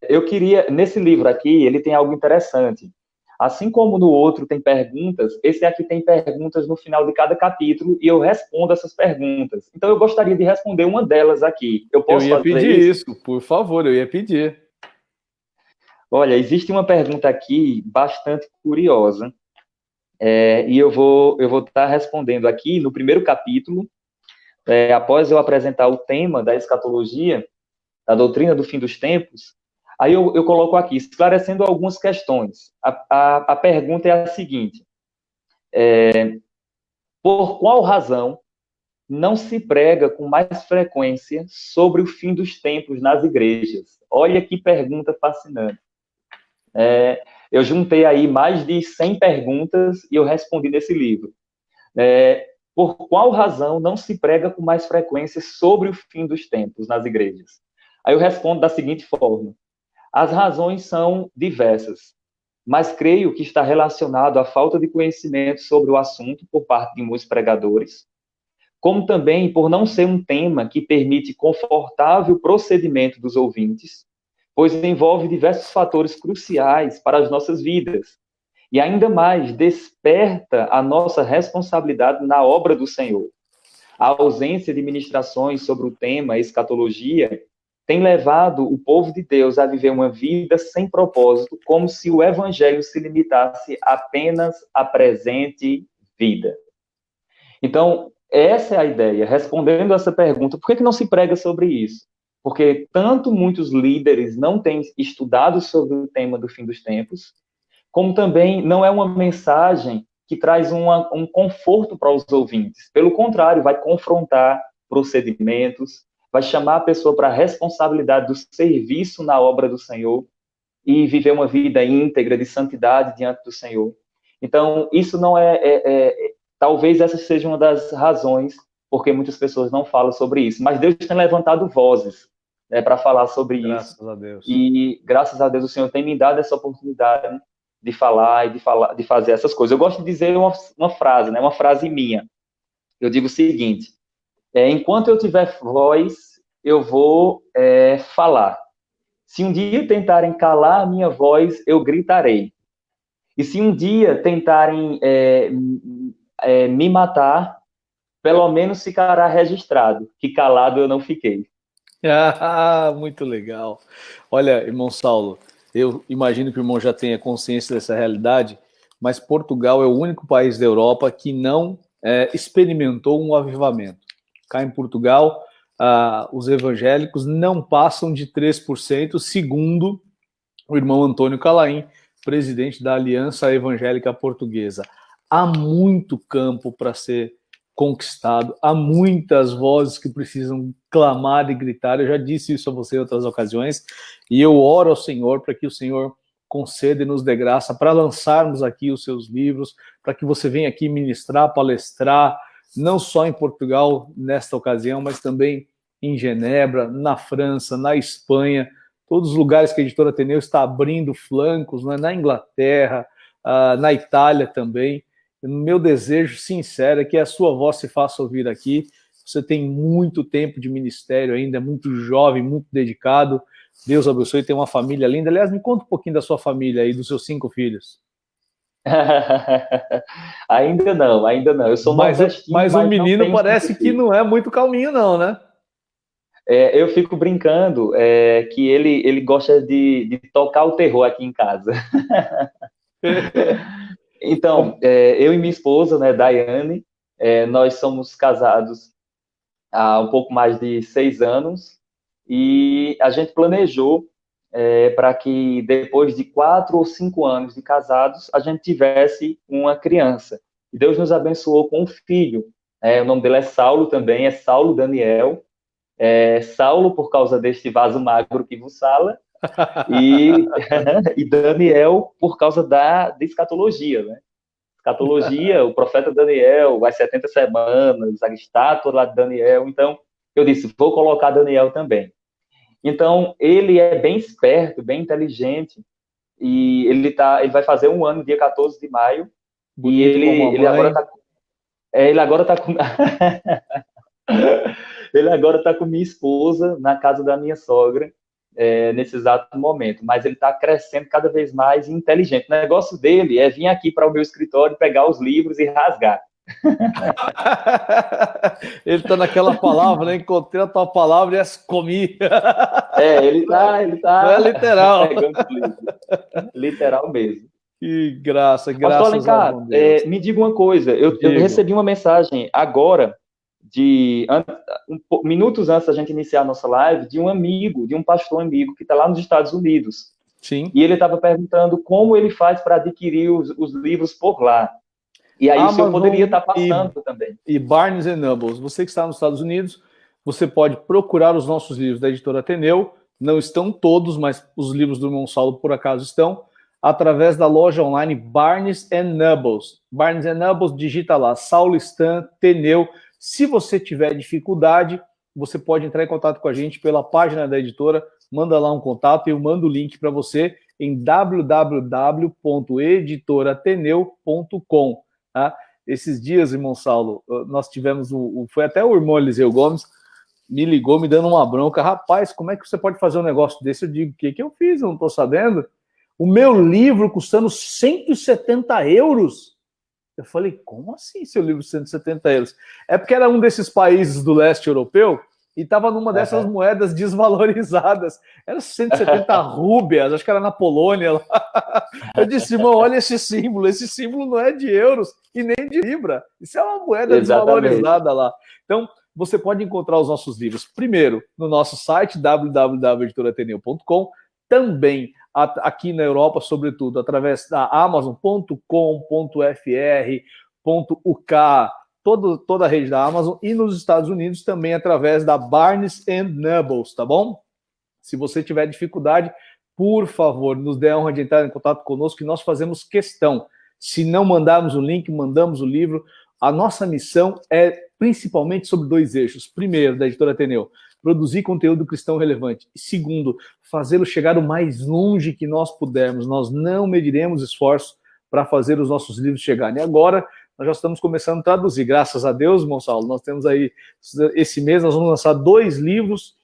Eu queria, nesse livro aqui, ele tem algo interessante. Assim como no outro tem perguntas, esse aqui tem perguntas no final de cada capítulo e eu respondo essas perguntas. Então eu gostaria de responder uma delas aqui. Eu ia pedir isso, por favor, eu ia pedir. Olha, existe uma pergunta aqui bastante curiosa e eu vou estar respondendo aqui no primeiro capítulo, após eu apresentar o tema da escatologia, da doutrina do fim dos tempos. Aí eu coloco aqui, esclarecendo algumas questões. A pergunta é a seguinte, por qual razão não se prega com mais frequência sobre o fim dos tempos nas igrejas? Olha que pergunta fascinante. Eu juntei aí mais de 100 perguntas e eu respondi nesse livro. Por qual razão não se prega com mais frequência sobre o fim dos tempos nas igrejas? Aí eu respondo da seguinte forma. As razões são diversas, mas creio que está relacionado à falta de conhecimento sobre o assunto por parte de muitos pregadores, como também por não ser um tema que permite confortável procedimento dos ouvintes, pois envolve diversos fatores cruciais para as nossas vidas. E ainda mais, desperta a nossa responsabilidade na obra do Senhor. A ausência de ministrações sobre o tema escatologia tem levado o povo de Deus a viver uma vida sem propósito, como se o evangelho se limitasse apenas à presente vida. Então, essa é a ideia. Respondendo essa pergunta, por que não se prega sobre isso? Porque tanto muitos líderes não têm estudado sobre o tema do fim dos tempos, como também não é uma mensagem que traz um conforto para os ouvintes. Pelo contrário, vai confrontar procedimentos, vai chamar a pessoa para a responsabilidade do serviço na obra do Senhor e viver uma vida íntegra, de santidade diante do Senhor. Então, isso não talvez essa seja uma das razões porque muitas pessoas não falam sobre isso. Mas Deus tem levantado vozes, né, para falar sobre isso. Graças a Deus. E, graças a Deus, o Senhor tem me dado essa oportunidade de falar e de fazer essas coisas. Eu gosto de dizer uma frase, né, uma frase minha. Eu digo o seguinte: enquanto eu tiver voz, eu vou falar. Se um dia tentarem calar a minha voz, eu gritarei. E se um dia tentarem me matar, pelo menos ficará registrado que calado eu não fiquei. Ah, muito legal. Olha, irmão Saulo, eu imagino que o irmão já tenha consciência dessa realidade, mas Portugal é o único país da Europa que não experimentou um avivamento. Cá em Portugal, os evangélicos não passam de 3%, segundo o irmão Antônio Calaim, presidente da Aliança Evangélica Portuguesa. Há muito campo para ser conquistado, há muitas vozes que precisam clamar e gritar. Eu já disse isso a você em outras ocasiões, e eu oro ao Senhor para que o Senhor conceda e nos dê graça para lançarmos aqui os seus livros, para que você venha aqui ministrar, palestrar, não só em Portugal nesta ocasião, mas também em Genebra, na França, na Espanha, todos os lugares que a Editora Ateneu está abrindo flancos, né? Na Inglaterra, na Itália também. Meu desejo sincero é que a sua voz se faça ouvir aqui. Você tem muito tempo de ministério ainda, é muito jovem, muito dedicado. Deus abençoe, tem uma família linda. Aliás, me conta um pouquinho da sua família aí, dos seus 5 filhos. Ainda não. Eu sou nordestino, mas o menino parece que não é muito calminho não, né? Eu fico brincando que ele gosta de tocar o terror aqui em casa. Então, eu e minha esposa, né, Daiane, nós somos casados há um pouco mais de 6 anos e a gente planejou para que depois de 4 ou 5 anos de casados, a gente tivesse uma criança. E Deus nos abençoou com um filho. O nome dele é Saulo também, é Saulo Daniel. Saulo por causa deste vaso magro que vos fala, e Daniel por causa da escatologia, né? Escatologia, o profeta Daniel, as 70 semanas, a estátua lá de Daniel. Então, eu disse, vou colocar Daniel também. Então, ele é bem esperto, bem inteligente, e ele vai fazer 1 ano, dia 14 de maio, bonito, e ele agora está ele agora está com ele agora está com minha esposa na casa da minha sogra, nesse exato momento, mas ele está crescendo cada vez mais inteligente. O negócio dele é vir aqui para o meu escritório, pegar os livros e rasgar. Ele está naquela palavra, né? Encontrei a tua palavra e as comi. Ele tá. Não é literal. Literal mesmo. Que graças a Deus. Me diga uma coisa, eu recebi uma mensagem agora, minutos antes da gente iniciar a nossa live, de um pastor amigo que está lá nos Estados Unidos. Sim. E ele estava perguntando como ele faz para adquirir os livros por lá. E aí Amazon, o senhor poderia estar passando também. E Barnes & Noble. Você que está nos Estados Unidos, você pode procurar os nossos livros da Editora Ateneu. Não estão todos, mas os livros do irmão Saulo, por acaso, estão através da loja online Barnes & Noble. Barnes & Noble, digita lá, Saulo Stan, Teneu. Se você tiver dificuldade, você pode entrar em contato com a gente pela página da editora, manda lá um contato e eu mando o link para você em www.editorateneu.com. Tá? Esses dias, irmão Saulo, nós tivemos, foi até o irmão Eliseu Gomes, me ligou me dando uma bronca. Rapaz, como é que você pode fazer um negócio desse? Eu digo, o que eu fiz? Eu não estou sabendo. O meu livro custando 170 euros. Eu falei, como assim seu livro 170 euros? É porque era um desses países do leste europeu e estava numa dessas moedas desvalorizadas. Era 170 rúbias, acho que era na Polônia. Lá. Eu disse, irmão, olha esse símbolo não é de euros e nem de libra. Isso é uma moeda desvalorizada lá. Então, você pode encontrar os nossos livros, primeiro, no nosso site, www.editorateneu.com, também aqui na Europa, sobretudo, através da Amazon.com.fr.uk, toda a rede da Amazon, e nos Estados Unidos também através da Barnes & Noble, tá bom? Se você tiver dificuldade, por favor, nos dê a honra de entrar em contato conosco, que nós fazemos questão. Se não mandarmos o link, mandamos o livro. A nossa missão é principalmente sobre 2 eixos. Primeiro, da Editora Ateneu, produzir conteúdo cristão relevante. E segundo, fazê-lo chegar o mais longe que nós pudermos. Nós não mediremos esforço para fazer os nossos livros chegarem. E agora, nós já estamos começando a traduzir. Graças a Deus, irmão Saulo, nós temos aí, esse mês, nós vamos lançar 2 livros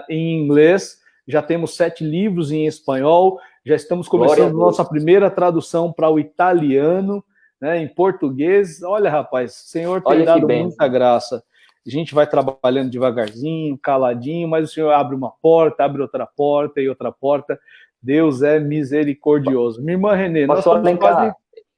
em inglês, já temos 7 livros em espanhol, já estamos começando nossa primeira tradução para o italiano, né, em português. Olha, rapaz, o Senhor tem dado muita graça. A gente vai trabalhando devagarzinho, caladinho, mas o Senhor abre uma porta, abre outra porta e outra porta. Deus é misericordioso. Minha irmã Renê, nós estamos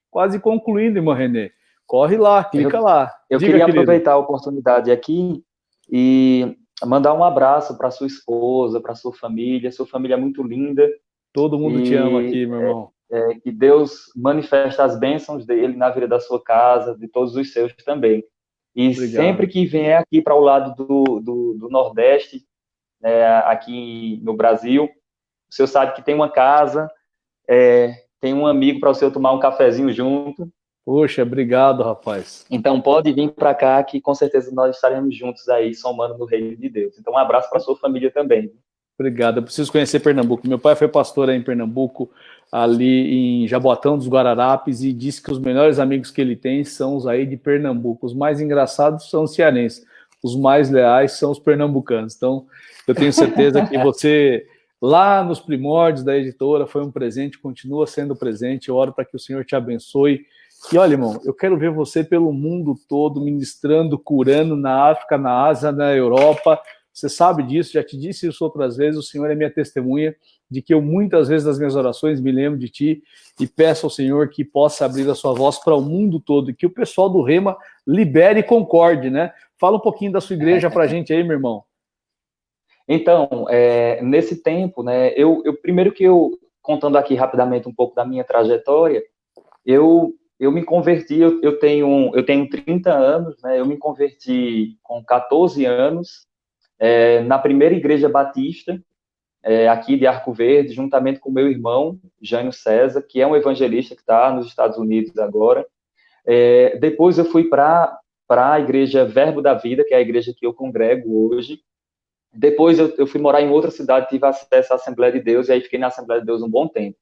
quase concluindo, irmã Renê. Corre lá, clica lá. Eu queria aproveitar a oportunidade aqui e mandar um abraço para sua esposa, para sua família é muito linda. Todo mundo te ama aqui, meu irmão. Que Deus manifeste as bênçãos dele na vida da sua casa, de todos os seus também. E obrigado. Sempre que vier aqui para o lado do Nordeste, aqui no Brasil, o senhor sabe que tem uma casa, tem um amigo para o senhor tomar um cafezinho junto. Poxa, obrigado, rapaz. Então pode vir para cá que com certeza nós estaremos juntos aí, somando no reino de Deus. Então um abraço para sua família também. Obrigado, eu preciso conhecer Pernambuco. Meu pai foi pastor aí em Pernambuco, ali em Jaboatão dos Guararapes, e disse que os melhores amigos que ele tem são os aí de Pernambuco. Os mais engraçados são os cearenses, os mais leais são os pernambucanos. Então, eu tenho certeza que você, lá nos primórdios da editora, foi um presente, continua sendo presente. Eu oro para que o Senhor te abençoe. E olha, irmão, eu quero ver você pelo mundo todo, ministrando, curando na África, na Ásia, na Europa. Você sabe disso, já te disse isso outras vezes, o Senhor é minha testemunha de que eu muitas vezes nas minhas orações me lembro de ti e peço ao Senhor que possa abrir a sua voz para o mundo todo e que o pessoal do Rema libere e concorde, né? Fala um pouquinho da sua igreja para a gente aí, meu irmão. Então, nesse tempo, né, primeiro que contando aqui rapidamente um pouco da minha trajetória, eu me converti, eu tenho 30 anos, né, eu me converti com 14 anos, na primeira igreja batista, aqui de Arco Verde, juntamente com meu irmão, Jânio César, que é um evangelista que está nos Estados Unidos agora. Depois eu fui para a igreja Verbo da Vida, que é a igreja que eu congrego hoje. Depois eu fui morar em outra cidade, tive acesso à Assembleia de Deus, e aí fiquei na Assembleia de Deus um bom tempo.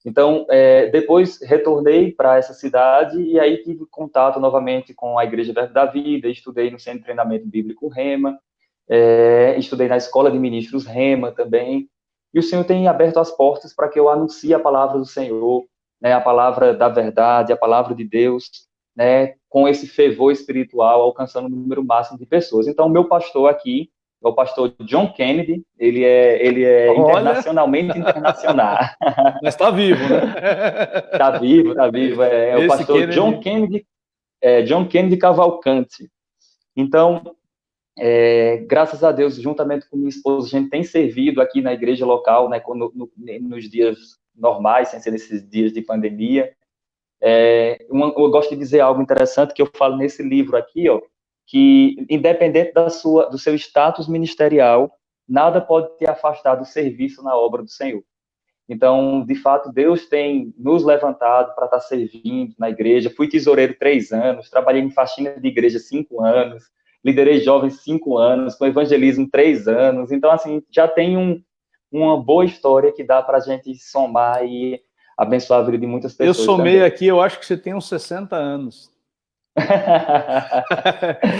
Então, depois retornei para essa cidade, e aí tive contato novamente com a igreja Verbo da Vida, estudei no Centro de Treinamento Bíblico Rema, estudei na Escola de Ministros Rema também, e o Senhor tem aberto as portas para que eu anuncie a palavra do Senhor, né, a palavra da verdade, a palavra de Deus, né, com esse fervor espiritual, alcançando o número máximo de pessoas. Então, o meu pastor aqui é o pastor John Kennedy, ele é internacionalmente internacional. Mas está vivo, né? Está vivo, é o pastor Kennedy. John Kennedy Cavalcante. Então, graças a Deus, juntamente com minha esposa, a gente tem servido aqui na igreja local, né, nos dias normais, sem ser nesses dias de pandemia. Eu gosto de dizer algo interessante que eu falo nesse livro aqui, ó, que independente do seu status ministerial, nada pode te afastar do serviço na obra do Senhor. Então, de fato, Deus tem nos levantado para estar servindo na igreja. Fui tesoureiro 3 anos, trabalhei em faxina de igreja 5 anos, liderei jovens 5 anos, com evangelismo 3 anos. Então, assim, já tem uma boa história que dá para a gente somar e abençoar a vida de muitas pessoas. Eu somei também. Aqui, eu acho que você tem uns 60 anos.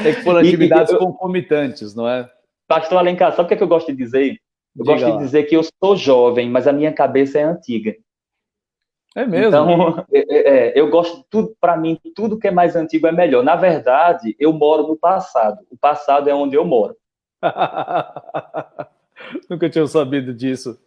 Tem que pôr atividades concomitantes, não é? Pastor Alencar, sabe o que eu gosto de dizer? Eu Diga gosto de lá. dizer que eu sou jovem, mas a minha cabeça é antiga. É mesmo? Então, eu gosto de tudo, para mim, tudo que é mais antigo é melhor. Na verdade, eu moro no passado. O passado é onde eu moro. Nunca tinha sabido disso.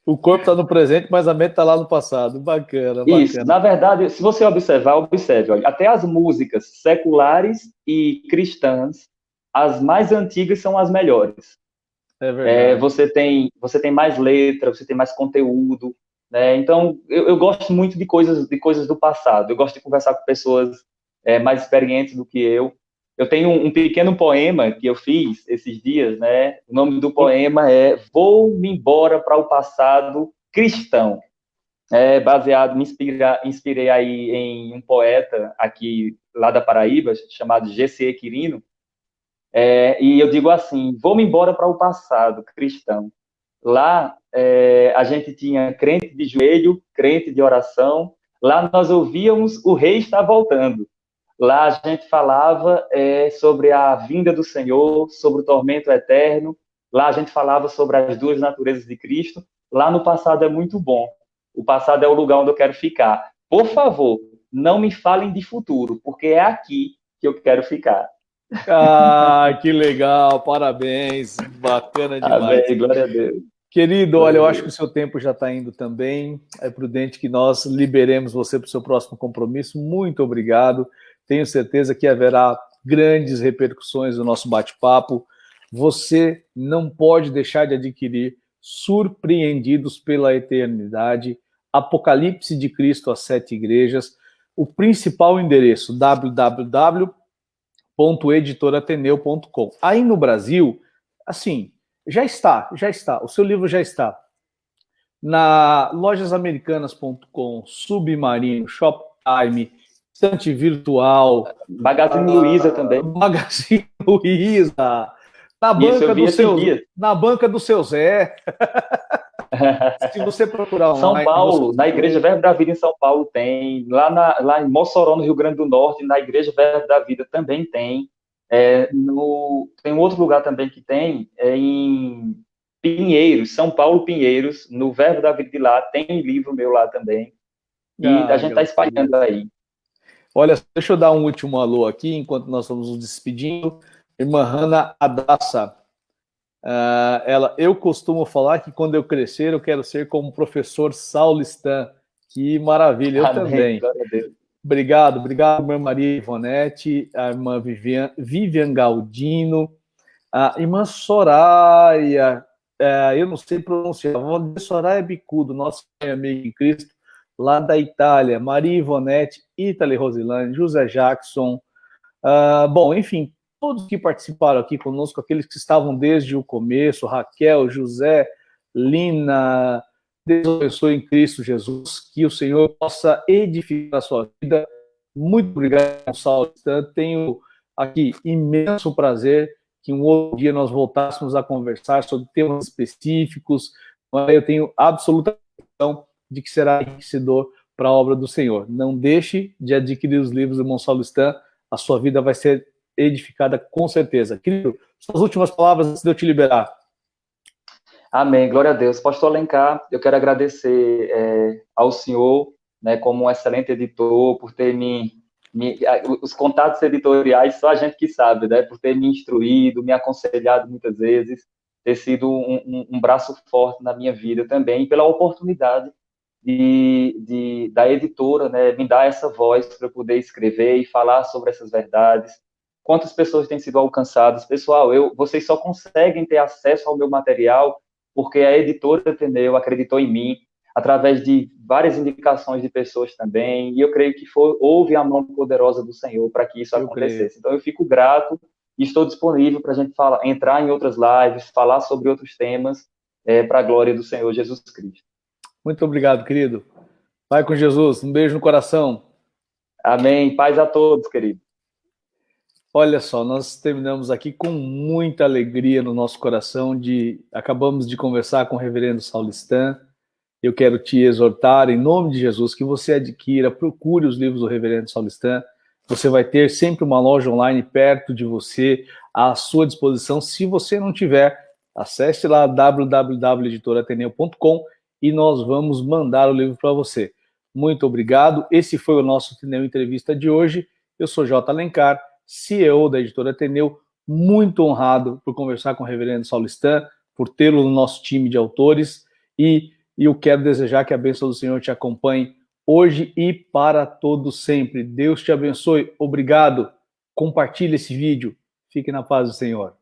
O corpo está no presente, mas a mente está lá no passado. Bacana, Isso, bacana. na verdade, se você observar, observe, olha, até as músicas seculares e cristãs, as mais antigas são as melhores. É verdade. Você tem mais letra, você tem mais conteúdo, né? Então, eu gosto muito de coisas do passado. Eu gosto de conversar com pessoas mais experientes do que eu. Eu tenho um pequeno poema que eu fiz esses dias, né? O nome do poema é Vou-me embora para o passado cristão. Baseado, inspirei aí em um poeta aqui lá da Paraíba, chamado G.C. Quirino, e eu digo assim, vou-me embora para o passado cristão. Lá a gente tinha crente de joelho, crente de oração, lá nós ouvíamos o rei está voltando. Lá a gente falava sobre a vinda do Senhor, sobre o tormento eterno, lá a gente falava sobre as duas naturezas de Cristo. Lá no passado é muito bom. O passado é o lugar onde eu quero ficar. Por favor, não me falem de futuro, porque é aqui que eu quero ficar. Ah, que legal, parabéns, bacana demais. Amém, glória a Deus. Querido, olha, Glória a eu acho que o Deus. seu tempo já está indo também. É prudente que nós liberemos você para o seu próximo compromisso. Muito obrigado. Tenho certeza que haverá grandes repercussões do nosso bate-papo. Você não pode deixar de adquirir Surpreendidos pela Eternidade, Apocalipse de Cristo às 7 Igrejas. O principal endereço, www.editorateneu.com. Aí no Brasil, assim, já está. O seu livro já está na lojasamericanas.com, Submarino, Shoptime, Estante Virtual, Magazine Luiza também. Magazine Luiza, na banca do seu Zé. Se você procurar São online, Paulo, na Igreja Verbo da Vida em São Paulo tem, lá em Mossoró, no Rio Grande do Norte, na Igreja Verbo da Vida também tem. Tem um outro lugar também que tem, em Pinheiros, São Paulo, Pinheiros, no Verbo da Vida de lá, tem livro meu lá também. E a gente está espalhando aí. Olha, deixa eu dar um último alô aqui, enquanto nós estamos nos despedindo. Irmã Hanna Adassa. Eu costumo falar que quando eu crescer, eu quero ser como o professor Saulo Stan. Que maravilha, eu também. Glória a Deus. Obrigado, irmã Maria Ivonete, a irmã Vivian Galdino, a irmã Soraya, eu não sei pronunciar, vamos dizer Soraya Bicudo, nosso amigo em Cristo, lá da Itália, Maria Ivonete, Ítale Rosilane, José Jackson, bom, enfim, todos que participaram aqui conosco, aqueles que estavam desde o começo, Raquel, José, Lina, Deus abençoe em Cristo Jesus, que o Senhor possa edificar a sua vida. Muito obrigado, Saulo. Tenho aqui imenso prazer que um outro dia nós voltássemos a conversar sobre temas específicos. Eu tenho absoluta convicção de que será enriquecedor para a obra do Senhor. Não deixe de adquirir os livros do irmão Saulo Stan, a sua vida vai ser edificada com certeza. Querido, suas últimas palavras antes de eu te liberar. Amém, glória a Deus. Pastor Alencar, eu quero agradecer ao senhor, né, como um excelente editor, por ter os contatos editoriais, só a gente que sabe, né, por ter me instruído, me aconselhado muitas vezes, ter sido um braço forte na minha vida também, e pela oportunidade da editora, né, me dar essa voz para poder escrever e falar sobre essas verdades. Quantas pessoas têm sido alcançadas? Pessoal, vocês só conseguem ter acesso ao meu material porque a editora Ateneu acreditou em mim, através de várias indicações de pessoas também, e eu creio que houve a mão poderosa do Senhor para que isso acontecesse. Então, eu fico grato e estou disponível para a gente entrar em outras lives, falar sobre outros temas, para a glória do Senhor Jesus Cristo. Muito obrigado, querido. Vai com Jesus. Um beijo no coração. Amém. Paz a todos, querido. Olha só, nós terminamos aqui com muita alegria no nosso coração. Acabamos de conversar com o reverendo Saulo Stan. Eu quero te exortar, em nome de Jesus, que você adquira, procure os livros do reverendo Saulo Stan. Você vai ter sempre uma loja online perto de você, à sua disposição. Se você não tiver, acesse lá www.editorateneu.com e nós vamos mandar o livro para você. Muito obrigado. Esse foi o nosso Ateneu Entrevista de hoje. Eu sou J. Alencar, CEO da Editora Ateneu, muito honrado por conversar com o reverendo Saulistan, por tê-lo no nosso time de autores, e eu quero desejar que a bênção do Senhor te acompanhe hoje e para todos sempre. Deus te abençoe. Obrigado. Compartilhe esse vídeo. Fique na paz do Senhor.